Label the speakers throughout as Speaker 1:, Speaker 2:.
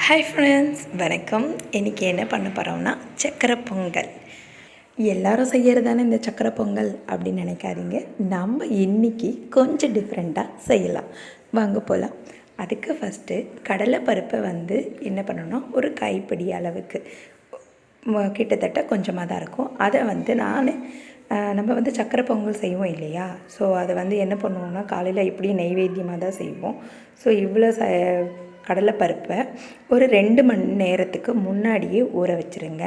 Speaker 1: Hi friends, வணக்கம். இன்றைக்கி என்ன பண்ண போகிறோம்னா சக்கரை பொங்கல். எல்லோரும் செய்கிறது தானே இந்த சக்கரை பொங்கல் அப்படின்னு நினைக்காதீங்க. நம்ம இன்றைக்கி கொஞ்சம் டிஃப்ரெண்ட்டாக செய்யலாம். வாங்க போகலாம். அதுக்கு ஃபஸ்ட்டு கடலைப்பருப்பை என்ன பண்ணணும்னா ஒரு கைப்பிடி அளவுக்கு கிட்டத்தட்ட கொஞ்சமாக தான் இருக்கும். அதை நம்ம சக்கரை பொங்கல் செய்வோம் இல்லையா? ஸோ அதை என்ன பண்ணுவோம்னா காலையில் எப்படியும் நெய்வேத்தியமாக தான் செய்வோம். ஸோ இவ்வளோ கடலைப்பருப்பை ஒரு 2 மணி நேரத்துக்கு முன்னாடியே ஊற வச்சுருங்க.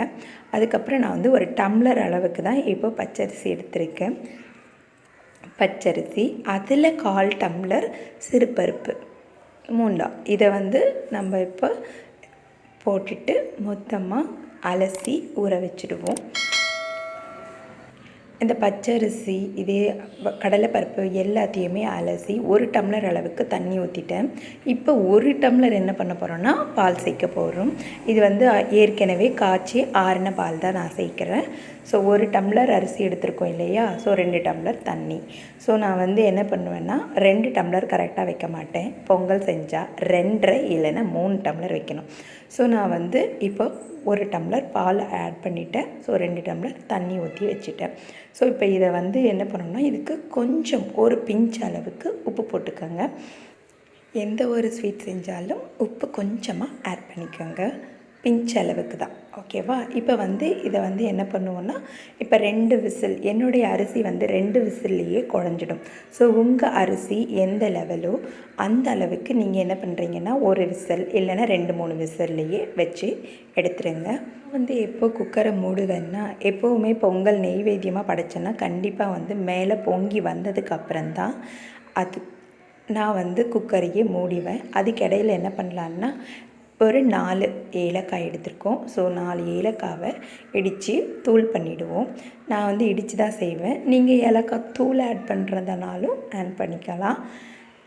Speaker 1: அதுக்கப்புறம் நான் ஒரு டம்ளர் அளவுக்கு தான் இப்போ பச்சரிசி எடுத்திருக்கேன். பச்சரிசி அதில் 1/4 டம்ளர் சிறுபருப்பு 3 இதை நம்ம இப்போ போட்டுட்டு மொத்தமாக அலசி ஊற வச்சுடுவோம். இந்த பச்சரிசி இதே கடலைப்பருப்பு எல்லாத்தையுமே அலசி 1 டம்ளர் அளவுக்கு தண்ணி ஊற்றிட்டேன். இப்போ 1 டம்ளர் என்ன பண்ண போகிறோன்னா பால் சேர்க்க போகிறோம். இது ஏற்கனவே காய்ச்சி ஆறின பால் தான் நான் சேர்க்குறேன். ஸோ 1 டம்ளர் அரிசி எடுத்துருக்கோம் இல்லையா? ஸோ 2 டம்ளர் தண்ணி. ஸோ நான் என்ன பண்ணுவேன்னா 2 டம்ளர் கரெக்டாக வைக்க மாட்டேன். பொங்கல் செஞ்சால் 2.5 இல்லைன்னா 3 டம்ளர் வைக்கணும். ஸோ நான் இப்போ 1 டம்ளர் பால் ஆட் பண்ணிவிட்டேன். ஸோ 2 டம்ளர் தண்ணி ஊற்றி வச்சுட்டேன். ஸோ இப்போ இதை என்ன பண்ணணும்னா இதுக்கு கொஞ்சம் ஒரு பிஞ்ச் அளவுக்கு உப்பு போட்டுக்கோங்க. எந்த ஒரு ஸ்வீட் செஞ்சாலும் உப்பு கொஞ்சமாக ஆட் பண்ணிக்கோங்க, பிஞ்ச் அளவுக்கு தான், ஓகேவா? இப்போ இதை என்ன பண்ணுவோன்னா இப்போ 2 விசில், என்னுடைய அரிசி 2 விசில்லையே குழஞ்சிடும். ஸோ உங்கள் அரிசி எந்த லெவலோ அந்த அளவுக்கு நீங்கள் என்ன பண்ணுறீங்கன்னா 1 விசில் இல்லைன்னா 2-3 விசில்லையே வச்சு எடுத்துருங்க. எப்போ குக்கரை மூடுவேன்னா எப்போவுமே பொங்கல் நெய்வேத்தியமாக படைச்சேன்னா கண்டிப்பாக மேலே பொங்கி வந்ததுக்கப்புறம்தான் அது நான் குக்கரையே மூடிவேன். அதுக்கிடையில் என்ன பண்ணலான்னா ஒரு 4 ஏலக்காய் எடுத்திருக்கோம். ஸோ 4 ஏலக்காவை இடித்து தூள் பண்ணிவிடுவோம். நான் இடித்து தான் செய்வேன். நீங்கள் ஏலக்காய் தூள் ஆட் பண்ணுறதுனாலும் ஆட் பண்ணிக்கலாம்.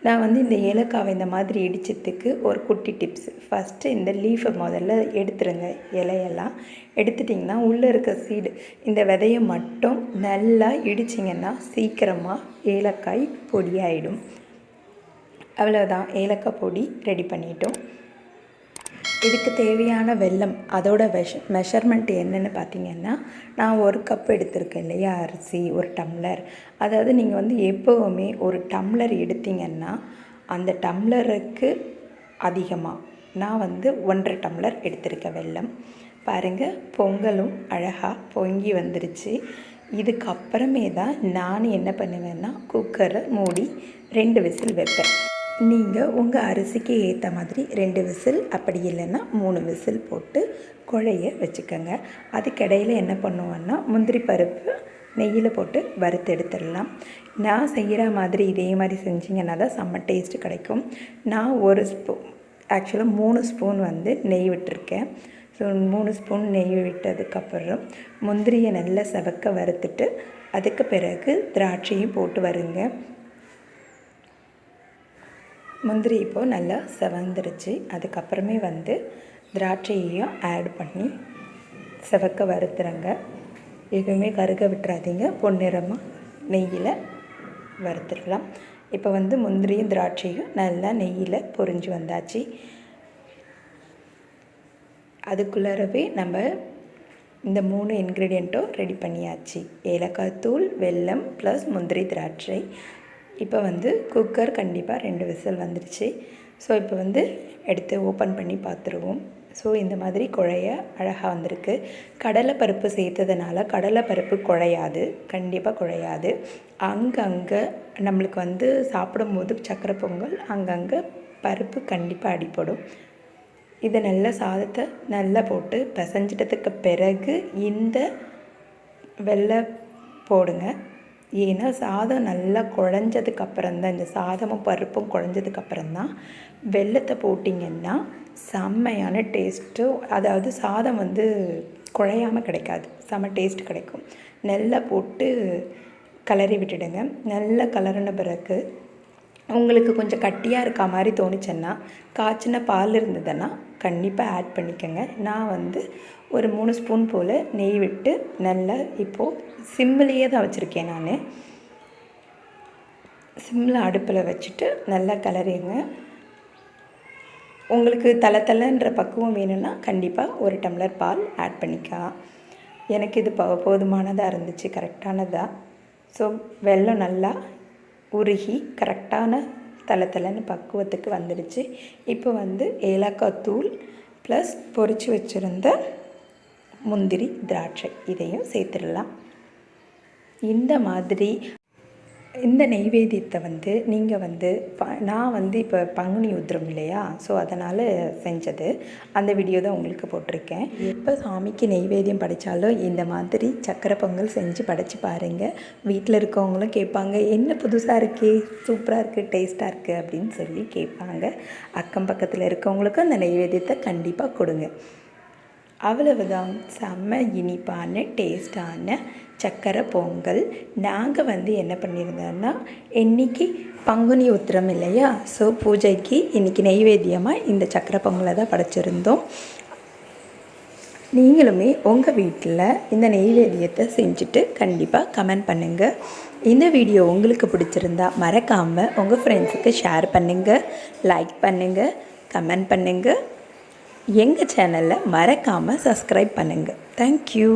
Speaker 1: நான் இந்த ஏலக்காவை இந்த மாதிரி இடித்ததுக்கு ஒரு குட்டி டிப்ஸ். ஃபஸ்ட்டு இந்த லீஃபை முதல்ல எடுத்துருங்க. இலையெல்லாம் எடுத்துட்டிங்கன்னா உள்ளே இருக்க சீடு இந்த விதையை மட்டும் நல்லா இடிச்சிங்கன்னா சீக்கிரமாக ஏலக்காய் பொடியாயிடும். அவ்வளோதான், ஏலக்காய் பொடி ரெடி பண்ணிட்டோம். இதுக்கு தேவையான வெல்லம் அதோட மெஷர்மெண்ட் என்னென்னு பார்த்தீங்கன்னா நான் 1 கப் எடுத்திருக்கேன் இல்லையா அரிசி, 1 டம்ளர். அதாவது நீங்கள் எப்போவுமே 1 டம்ளர் எடுத்திங்கன்னா அந்த டம்ளருக்கு அதிகமாக நான் 1.5 டம்ளர் எடுத்திருக்கேன் வெல்லம். பாருங்கள், பொங்கலும் அழகாக பொங்கி வந்துருச்சு. இதுக்கப்புறமே தான் நான் என்ன பண்ணுவேன்னா குக்கரை மூடி 2 விசில் வைப்பேன். நீங்கள் உங்கள் அரிசிக்கு ஏற்ற மாதிரி 2 விசில், அப்படி இல்லைன்னா 3 விசில் போட்டு குழைய வச்சுக்கோங்க. அதுக்கிடையில் என்ன பண்ணுவோன்னா முந்திரி பருப்பு நெய்யில் போட்டு வறுத்து எடுத்துடலாம். நான் செய்கிற மாதிரி இதே மாதிரி செஞ்சிங்கன்னா தான் செம்ம டேஸ்ட்டு கிடைக்கும். நான் 1 ஸ்பூன், ஆக்சுவலாக 3 ஸ்பூன் நெய் விட்டுருக்கேன். ஸோ 3 ஸ்பூன் நெய் விட்டதுக்கப்புறம் முந்திரியை நல்லா செவக்க வறுத்துட்டு அதுக்கு பிறகு திராட்சையும் போட்டு வருங்க. முந்திரி இப்போது நல்லா செவந்துருச்சு. அதுக்கப்புறமே திராட்சையையும் ஆட் பண்ணி செவக்க வறுத்துறங்க. எதுவுமே கருக விட்டுறாதீங்க, பொன்னிறமாக நெய்யில் வறுத்துடலாம். இப்போ முந்திரியும் திராட்சையும் நல்லா நெய்யில் பொரிஞ்சு வந்தாச்சு. அதுக்குள்ளரவே நம்ம இந்த 3 இன்க்ரீடியண்ட்டும் ரெடி பண்ணியாச்சு. ஏலக்காய் தூள், வெல்லம் ப்ளஸ் முந்திரி திராட்சை. இப்போ குக்கர் கண்டிப்பாக 2 விசில் வந்துடுச்சு. ஸோ இப்போ எடுத்து ஓப்பன் பண்ணி பார்த்துருவோம். ஸோ இந்த மாதிரி குழைய அழகாக வந்திருக்கு. கடலைப்பருப்பு சேர்த்ததுனால கடலைப்பருப்பு குழையாது, கண்டிப்பாக குழையாது. அங்கங்கே நம்மளுக்கு சாப்பிடும்போது சக்கரை பொங்கல் அங்கங்கே பருப்பு கண்டிப்பாக அடிப்படும். இதை நல்லா சாதத்தை நல்லா போட்டு பிசைஞ்சிட்டதுக்கு பிறகு இந்த வெள்ளை போடுங்க. ஏன்னா சாதம் நல்லா குழஞ்சதுக்கப்புறம்தான், இந்த சாதமும் பருப்பும் குழஞ்சதுக்கப்புறம்தான் வெல்லத்தை போட்டிங்கன்னா செம்மையான டேஸ்ட்டு, அதாவது சாதம் குழையாமல் கிடைக்காது, செம்ம டேஸ்ட் கிடைக்கும். நல்லா போட்டு கிளறி விட்டுடுங்க. நல்லா கிளறின பிறகு உங்களுக்கு கொஞ்சம் கட்டியாக இருக்க மாதிரி தோணுச்சுன்னா காய்ச்சின பால் இருந்ததுன்னா கண்டிப்பாக ஆட் பண்ணிக்கோங்க. நான் ஒரு 3 ஸ்பூன் போல் நெய் விட்டு நல்லா இப்போது சிம்மிலேயே தான் வச்சுருக்கேன். நான் சிம்மில் அடுப்பில் வச்சுட்டு நல்லா கிளறிங்க. உங்களுக்கு தளன்ற பக்குவம் வேணும்னா கண்டிப்பாக 1 டம்ளர் பால் ஆட் பண்ணிக்கலாம். எனக்கு இது போதுமானதாக இருந்துச்சு, கரெக்டானதாக. ஸோ வெல்லம் நல்லா உருகி கரெக்டான தளன்னு பக்குவத்துக்கு வந்துடுச்சு. இப்போ வந்து ஏலக்காய் தூள் ப்ளஸ் பொரித்து வச்சுருந்த முந்திரி திராட்சை இதையும் சேர்த்துடலாம். இந்த மாதிரி இந்த நெய்வேத்தியத்தை வந்து நீங்கள் வந்து நான் வந்து இப்போ பங்குனி உத்திரம் இல்லையா, ஸோ அதனால் செஞ்சது அந்த வீடியோ தான் உங்களுக்கு போட்டிருக்கேன். எப்போ சாமிக்கு நெய்வேத்தியம் படைத்தாலும் இந்த மாதிரி சக்கரை பொங்கல் செஞ்சு படைச்சி பாருங்கள். வீட்டில் இருக்கவங்களும் கேட்பாங்க, என்ன புதுசாக இருக்கே, சூப்பராக இருக்குது, டேஸ்ட்டாக இருக்குது அப்படின்னு சொல்லி கேட்பாங்க. அக்கம் பக்கத்தில் இருக்கவங்களுக்கும் அந்த நெய்வேத்தியத்தை கண்டிப்பாக கொடுங்க. அவ்வளவுதான், செம்ம இனிப்பான டேஸ்டான சக்கரை பொங்கல். நாங்கள் வந்து என்ன பண்ணியிருந்தோன்னா, இன்றைக்கி பங்குனி உத்திரம் இல்லையா, ஸோ பூஜைக்கு இன்றைக்கி நெய்வேத்தியமாக இந்த சக்கரை பொங்கலை தான் படைச்சிருந்தோம். நீங்களுமே உங்கள் வீட்டில் இந்த நெய்வேத்தியத்தை செஞ்சுட்டு கண்டிப்பாக கமெண்ட் பண்ணுங்கள். இந்த வீடியோ உங்களுக்கு பிடிச்சிருந்தா மறக்காமல் உங்கள் ஃப்ரெண்ட்ஸுக்கு ஷேர் பண்ணுங்கள், லைக் பண்ணுங்கள், கமெண்ட் பண்ணுங்கள். எங்கள் சேனலை மறக்காமல் சப்ஸ்கிரைப் பண்ணுங்கள். தேங்க்யூ.